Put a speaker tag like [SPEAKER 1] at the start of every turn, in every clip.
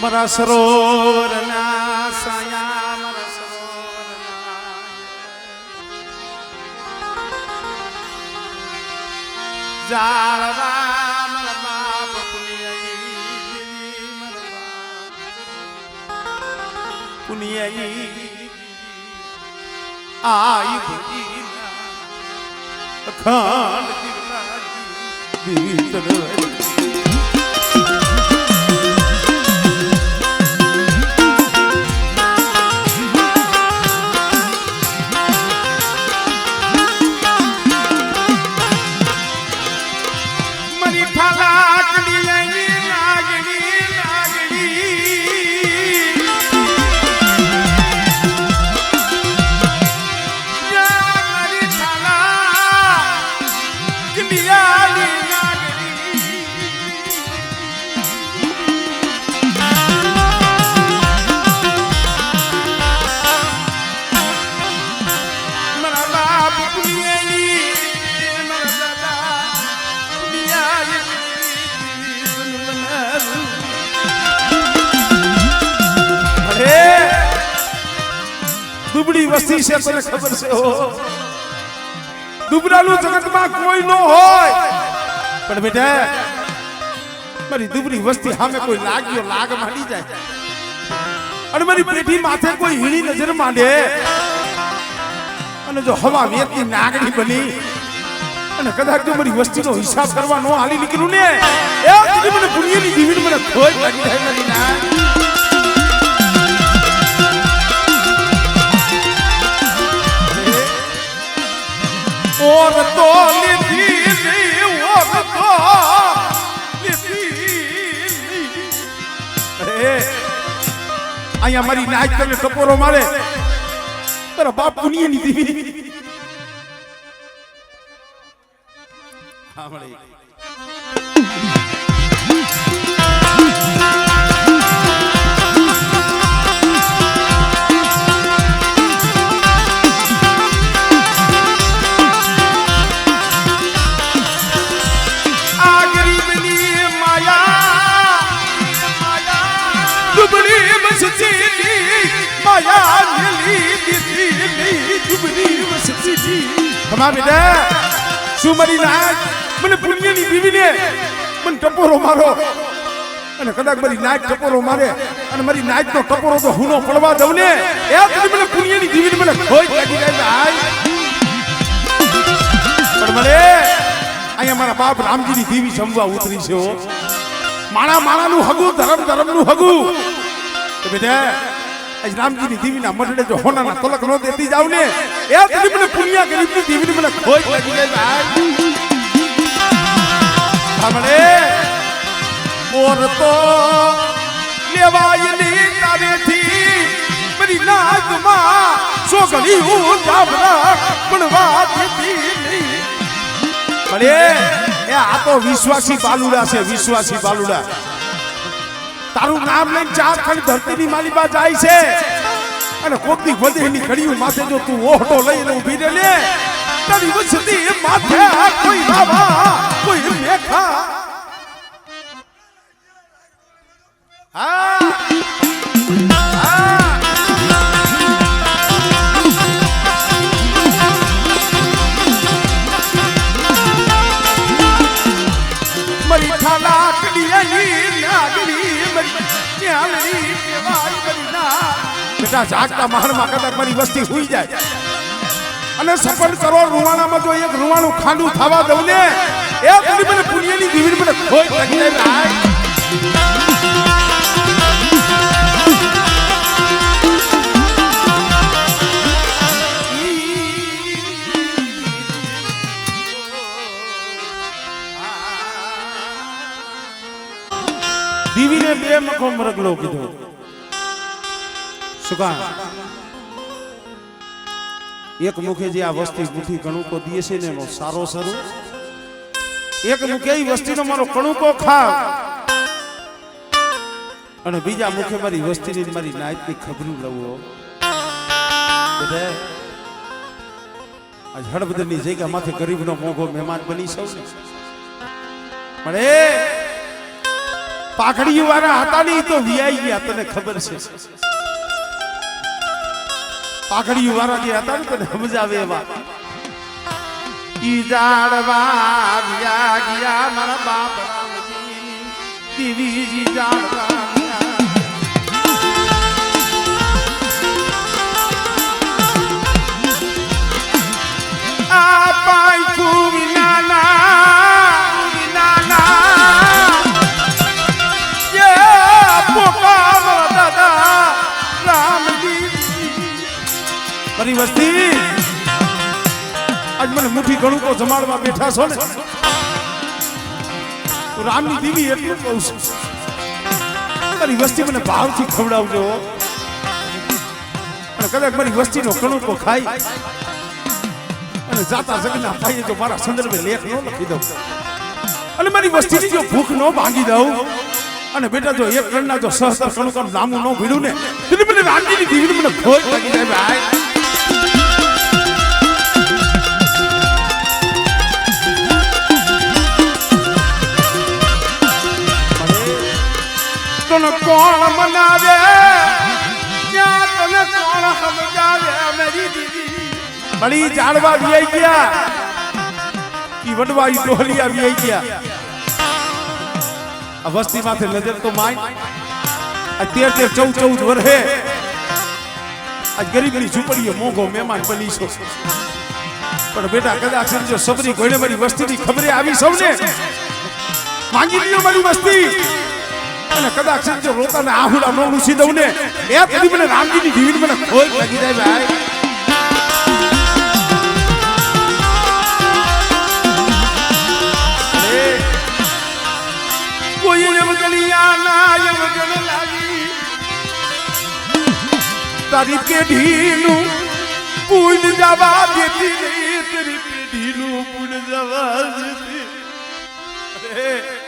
[SPEAKER 1] મારા સરોવરના સાયા મારા સરોવરના જાળવા મારા બાપ પુનિયાઈ પુનિયાઈ આઈ ભજી અખંડ દીતર દુબળી વસ્તી છે તને ખબર છે હો દુબળાનું જગતમાં કોઈ ન હોય પણ બેટા મારી દુબળી વસ્તી સામે કોઈ લાગ્યો લાગ માંડી જાય અને મારી પેઢી માથે કોઈ હીણી નજર માંડે અને જો હવા વેતી નાગણી બની અને કદાચ જો મારી વસ્તીનો હિસાબ કરવા નો હાલી નીકળું ને એ દીદી મને પુણ્યની જીવીને મને ખોઈ લાગી જાય મારી ના और तो लिखी नहीं और तो लिखी अरे आया हमारी नाच करने टपोरो मारे तेरा बाप पुनिया नहीं दी हमारी ખમા બેટા શું મારી નાચ મને પુણ્યની બીવીને મને ટપોરો મારો અને કદાચ મારી નાચ ટપોરો મારે અને મારી નાચનો ટપોરો તો હુનો પડવા દઉં ને એ પછી મને પુણ્યની બીવીને મને ખોઈ લાગી જાય ભાઈ પણ મને અહીંયા મારા બાપ રામજીની દેવી સમવા ઉતરી છે માણા માણાનું હગું ધર્મ ધર્મનું હગું તો બેટા આજ રામજીની દેવીના મઢડે જો હોનાના તલક નો દેતી જાવ ને એ તેથી મને પુણ્યા ગરીબની દેવીને મને ખોઈ લાગી જાય ભાઈ સાંભળે મોર તો લેવાય ની તારેથી મારી નાચમાં સોગળી હું જાબરા બનવા દેતી નહીં ભલે એ આ તો વિશ્વાસી બાલુડા છે વિશ્વાસી બાલુડા તારું નામ લઈને ચાર ખંડ ધરતીની માલિબા જાય છે અને કોકની વધેની ઘડીઓ માથે જો તું ઓહટો લઈને ઊભી રહે ને તારી વસતી માથે કોઈ બાબા કોઈ મેખા હા મરી થાલા કડીની નાગણી બેટા જાગતા મહાનમાં કદાચ મારી વસ્તી હુઈ જાય અને સફળ કરો રૂવાણામાં જો એક રૂવાણું ખાંડું થવા દઉં ને એ બધી મને પુણ્યની જીવીને મને ખોઈ લાગી જાય ભાઈ દીવીને બે મખો મરગલો કીધો સુકા એક મુખે જે આ વસ્તી મુઠી કણુકો દીએ છે ને એનો સારો સરું એક મુખે એ વસ્તીનો મારો કણુકો ખાવ અને બીજા મુખે મારી વસ્તીની મારી નાયતની ખબરું લઉં બધા આજ હળબદરની જગ્યામાંથી ગરીબનો મોંઘો મહેમાન બની સૌ ને પણ પાઘડી વાળા હતા નહીં તો વિયાઈ ગયા તને ખબર છે પાઘડી વાળા જે હતા ને તને સમજાવે એવા ઈ જાડવા વિયા ગયા મારા બાપ રામજી દીવીજી જાડવા આ પાઈ કુવિનાના મારી વસ્તી આજ મને મુઠ્ઠી ઘણું તો જમાડવા બેઠા છો ને તો રામની દીવી એટલું કહું છું મારી વસ્તી મને ભાવથી ખવડાવજો અને કદાચ મારી વસ્તીનો ઘણું તો ખાઈ અને જાતા જગના ભાઈએ તો મારા સંદર્ભે લેખ ન લખી દઉં અને મારી વસ્તીની જો ભૂખ ન ભાંગી દઉં અને બેટા જો એક ગણના જો સહસ્ત્ર કણું કામ નામું ન ભીડું ને એટલે મને રામજીની દીવીને મને ખોટ લાગી જાય ભાઈ તને કોણ મનાવે ક્યાં તને કોણ સમજાવે મેરી દીદી બળી જાડવા વિયાઈ ગયા ઈ વડવા ઈ ડોહલિયા વિયાઈ ગયા આ વસ્તી માથે નજર તો માય આ 13 14 વર્ષે આ ગરીબની ઝૂંપડીએ મોંઘો મહેમાન બની છો પણ બેટા કદાચ સમજો સબરી કોઈને મારી વસ્તીની ખબરે આવી સૌને માંગી લ્યો મારી વસ્તી અને કદાચ સમજો રોતાને આહુડા નો લૂસી દઉં ને એ કદી મને રામજીની જીવીને મને ખોટ લાગી જાય ભાઈ કોઈ એમ ગલિયા ના એમ ગણ લાગી તારી પેઢીનું પૂન જવા દેતી નહીં તારી પેઢીનું પૂન જવા દેતી અરે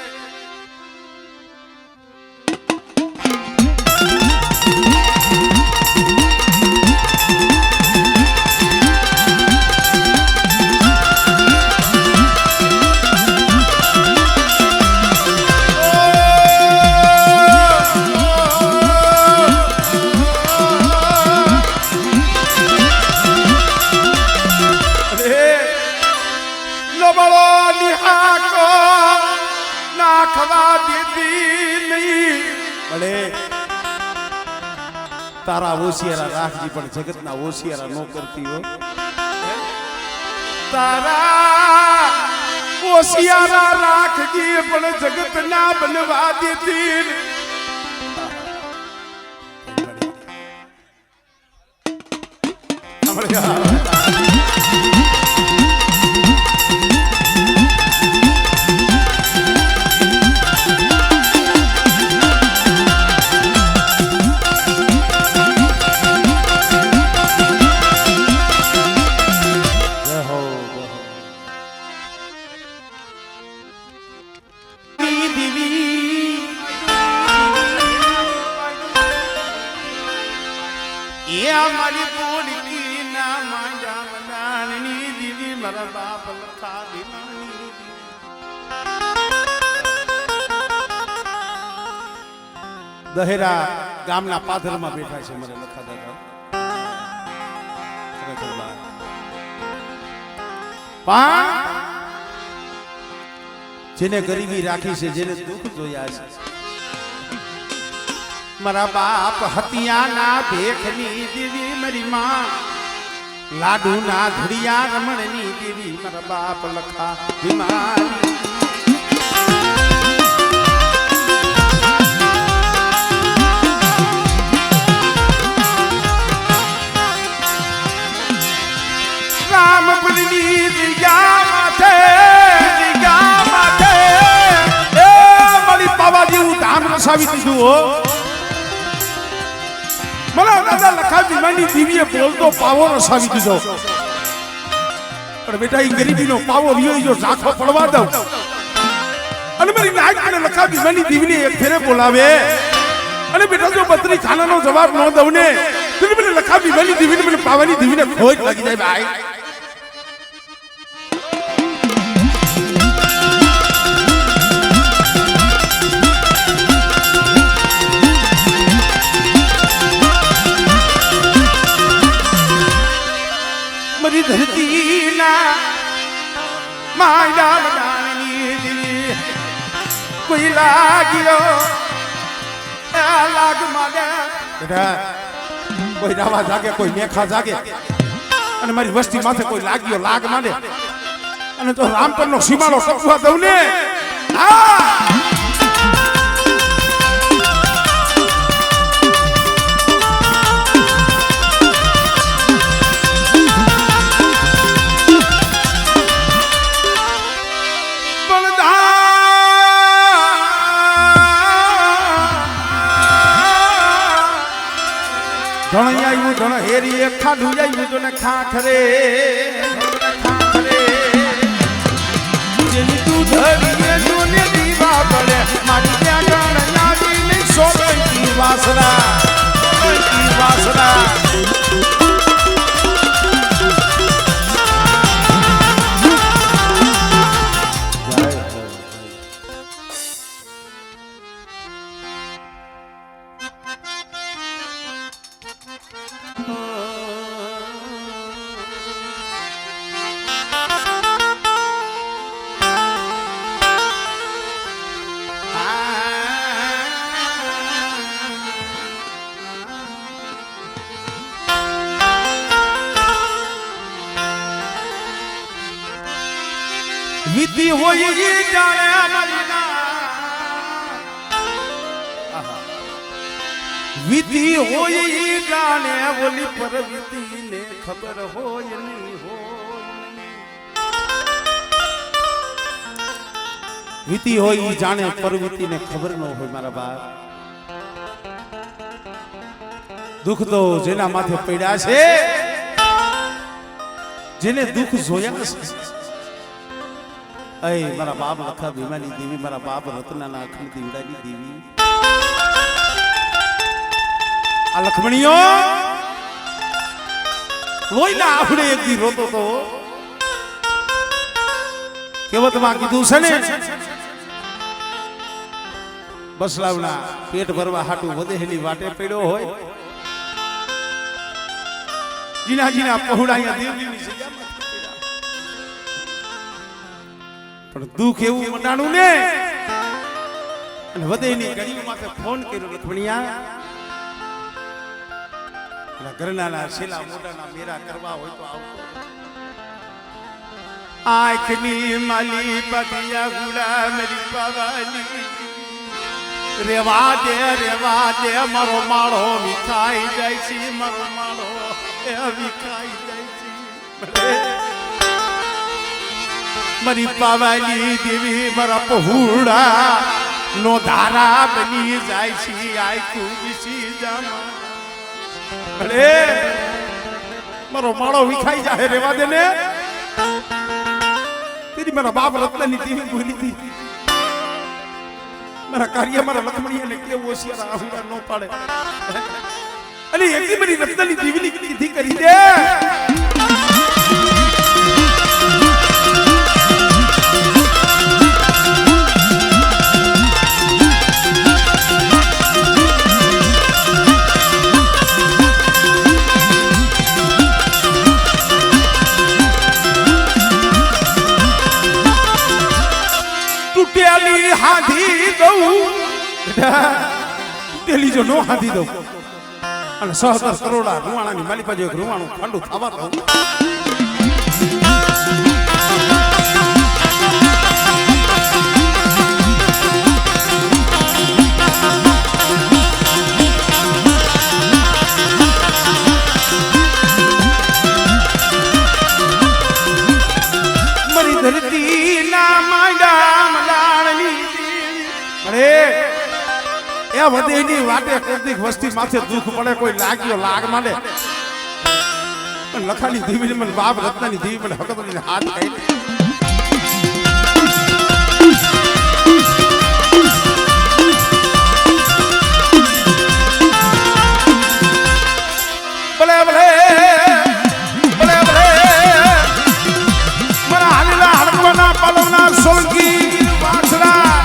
[SPEAKER 1] તારા ઓશિયારા રાખજી પણ જગતના ઓશિયારા નો કરતી હો તારા ઓશિયારા રાખજી પણ જગતના બનવા દેતી મારી બોલકી ના માંડા મનાની દીદી મારા બાપ લખા દીવાની દહેરા ગામના પાદરમાં બેઠા છે મારા લખા દાદા જેને ગરીબી રાખી છે જેને દુઃખ જોયા છે મારા બાપ હતિયાના ભેખની દેવી મારી માં લાડુના ધુડિયા રમણની દેવી મારા બાપ લખા બીમારી રામ બની દિયા માથે એ મારી બાબા જેવું ધામ રસાવી દીધું હો मला दादा लखा बीमानी દીવીએ બોલતો પાવો રસાવી દીધો પણ બેટા ઈ ગરીબીનો પાવો વિયો જો ઝાખો પડવા દઉં અને મારી નાક અને લખા બીમાની દીવીને એક ફેરે બોલાવે અને બેટા જો બત્રી ખાનાનો જવાબ ન દઉં ને તો મને લખા બીમાની દીવીને મને પાવાની દીવીને ખોટ લાગી જાય ભાઈ મરી ધરતીના માયલા મડાણની દિલી કોઈ લાગ્યો લાગ માગે કોઈ રાવા જાગે કોઈ મેખા જાગે અને મારી વસ્તી માથે કોઈ લાગ્યો લાગ માંડે અને તો રામપરનો સીમાડો ટપવા દઉં ને ધણ આવ્યું ધણ હેરી ખાધું આવ્યું તો ને ખાખરે જેની તું ધરીએ જોને દીવા પડે મારી ત્યાં ગણ આવી નહીં સોલંકી વાસરા વિધિ હોય જાણે અમારી ના વિધિ હોય જાણે ઓલી પર વિધિને ખબર હોય નહીં વિધિ હોય જાણે પરવિધિને ખબર ન હોય મારા બાપ દુઃખ તો જેના માથે પડ્યા છે જેને દુઃખ જોયા છે અય મારા બાપ લખા ભીમાની દેવી મારા બાપ રત્નાના અખંડ દીવડાની દેવી આ લખમણીઓ લોહીના આફડે એક દી રોતો તો કહેવતમાં કીધું છે ને બસલાવના પેટ ભરવા હાટું વધેલી વાટે પડ્યો હોય જીના જીના પહોળાયા દેવજીની જગ્યામાં પણ દુઃખ એવું મંડાણું ને અને વધેની ગરીબ માથે ફોન કર્યો લખમણિયા ઘરનાના છેલ્લા મોઢાના મેરા કરવા હોય તો આવતો આંખની માલી પતિયા ગુલા મેરી પાવાની રેવા દે મારો માળો વિખાઈ જાય છે મારો માળો એ વિખાઈ જાય છે મારી પાવાની દેવી મારા પહોળા નો ધારા બની જાય છે આખું વિસી જામા અરે મારો માળો વિખાઈ જાય રેવા દે ને તેરી મારા બાપ રત્નની દેવી બોલી હતી મારા કાર્ય મારા લખમણીયાને કેવું હોશિયાર આહુડા ન પાડે અને એટલી બધી રત્નની દેવીની કીધી કરી દે હાથી દઉં તેલી જો નો હાથી દઉં અને 10 કરોડા રૂવાણાની માલી પાસે એક રૂવાણું ખાંડું થવા દઉં મરી ધરતી ના માંડા મલાણની એ વધેની વાટે કોઈક વસ્તી માથે દુઃખ પડે કોઈ લાગ્યો લાગ માંડે પણ લખાની દેવી મને બાપ રત્નાની દેવી મને હકતની હાથ કહી ભલે ભલે ભલે ભલે મારા હાલીલા હડકવાના પાલવના સોલંકી વાસરા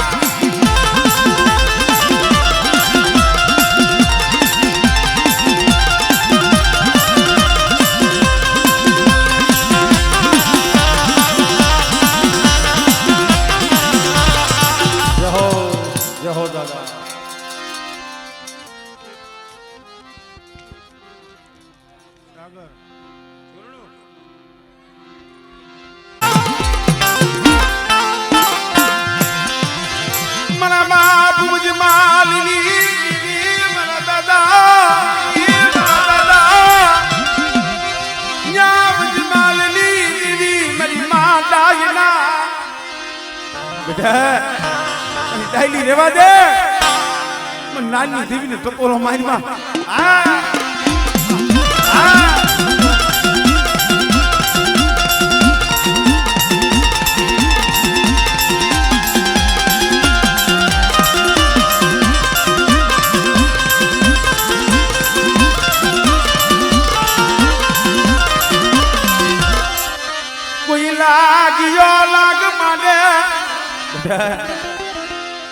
[SPEAKER 1] બેટા ડાયલી રેવા દે મને નાની દેવીને ટકોરો મારીમાં હા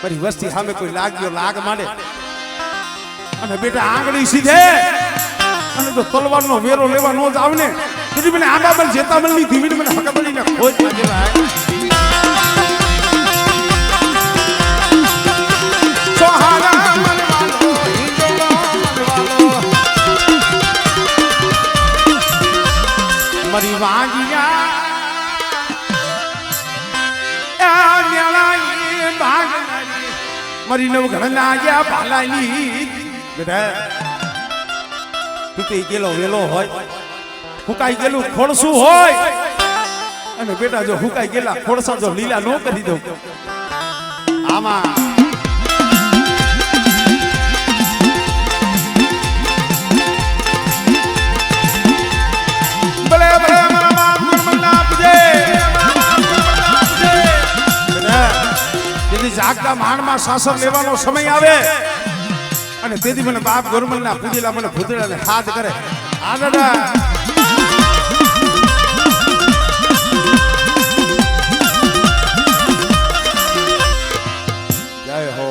[SPEAKER 1] મારી વસ્તી સામે કોઈ લાગ્યો લાગ માંડે અને બેટા આંગળી સીધે અને તો તલવારનો વેરો લેવા નો જ આવને તેથી મને આંબાબલ જેતાબલ ની ધીમીને મને હકાબલીને ખોજ લાગેલા સોહારા મનવાલો હિંદોળો મનવાલો મારી વાંગિયા મારી નવ ઘરના ગયા ભાલાની બેટા તૂટી ગયેલો વેલો હોય હુકાઈ ગયેલું ખોડસું હોય અને બેટા જો હુકાઈ ગયેલા ખોડસા જો લીલા ન કરી દઉં આમાં ભલે ભલે મારા બાપ મરના આપજે જાગતા માણમાં શાસન લેવાનો સમય આવે અને તેથી મને બાપ ગોરમલના પૂજેલા મને ભૂતળાને હાથ કરે આ દાદા જય હો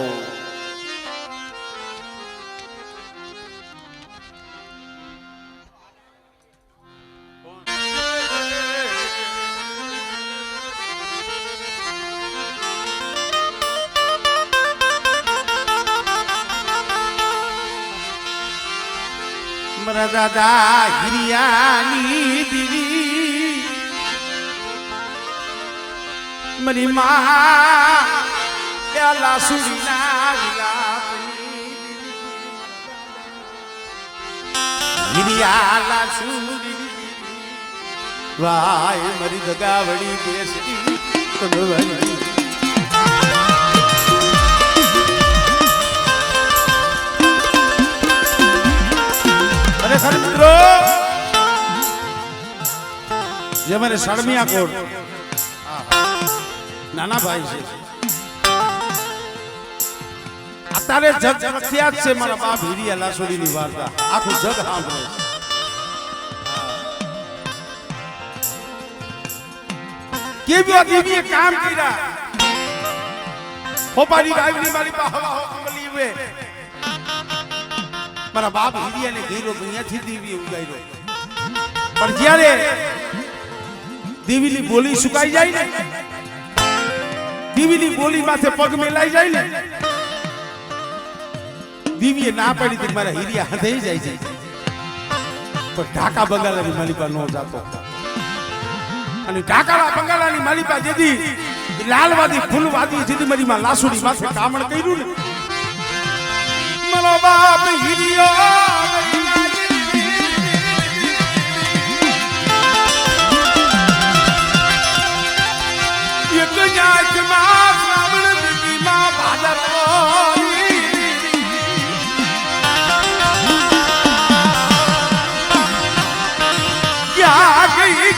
[SPEAKER 1] મારા દાદા હિરિયાની દીવી મારી માં પેલા સુરીના વિલાપની હિરિયા લાસુરી વાય મારી દગાવડી બેસી કનવની મિત્રો જે મારે સળમિયા કોટ નાના ભાઈ છે અત્યારે જગ પ્રખ્યાત છે મારા બાપ હિરિયા લાસોડી ની વાર્તા આખું જગ સાંભળે કેવી દેવીએ કામ કર્યા હોપારી ગાયની મારી પા હવા હો કમલી વે મારા બાપ હિરિયાને ગઈરો દુનિયાથી દેવી ઉગાઈરો પણ જ્યારે દેવીની બોલી સુકાઈ જાય ને દેવીની બોલી માથે પગ મેલાઈ જાય ને દેવીએ ના પાડી કે મારા હિરિયા હંધાઈ જાય છે પણ ઢાકા બંગાળાની માલિપા નો જાતો અને ઢાકા બંગાળાની માલિપા જેદી લાલવાદી ફૂલવાદી જેદી મારી માં લાસુડી માથે કામણ કર્યું ને મારો બાપ હિરિયો એક જાતમાં શ્રાવણ બીજીમાં ભાદરવો ક્યાં ગઈ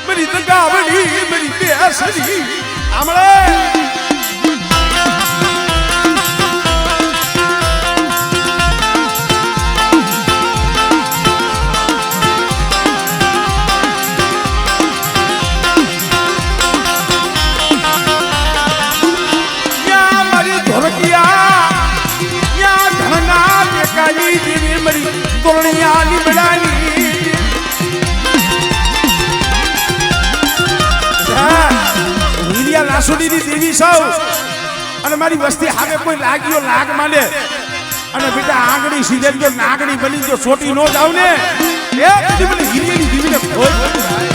[SPEAKER 1] મારી દગાવડી મારી બેસડી આમળે તોરણિયાની બડાની હિરિયા લાસુડીની દેવી સૌ અને મારી વસ્તી હારે કોઈ લાગ્યો લાગ માંડે અને બેટા આંગળી સીધે જો નાગણી બની જો છોટી નો જાવ ને એ બધી મને હિરિયાની દેવીને ખોજ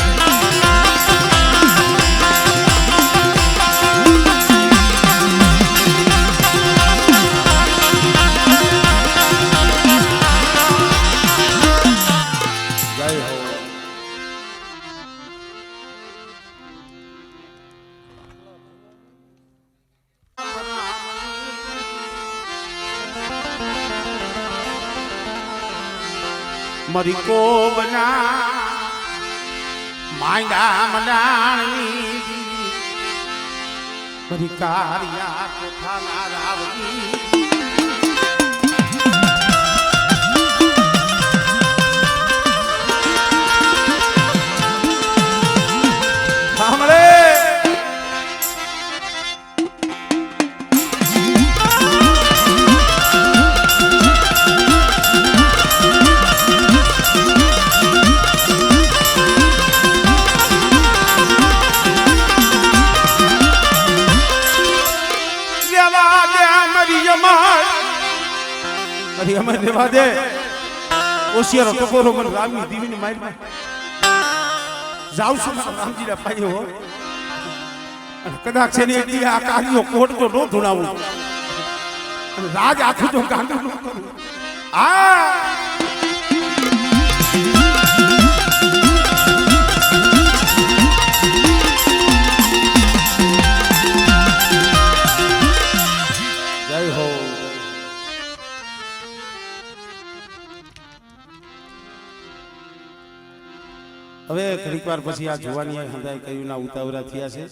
[SPEAKER 1] મરી કોબના માંડા મંડાણી મરી કારિયા કોઠાના રાવજી સાંભળે અમારે રેવા દે ઓશિયારો ટકોરો મને રામની દીવીની મારી જાઉં છું રામજીના પાયો હો અને કદાચ છે ને એટલી આ કાર્યો કોટ તો ન ધુણાવું અને રાજ આખું તો ગાંડું ન કરું જય હો હવે ઘડીક વાર પછી આ જોવાની હંધાઈ કયું ના ઉતાવળા થયા છે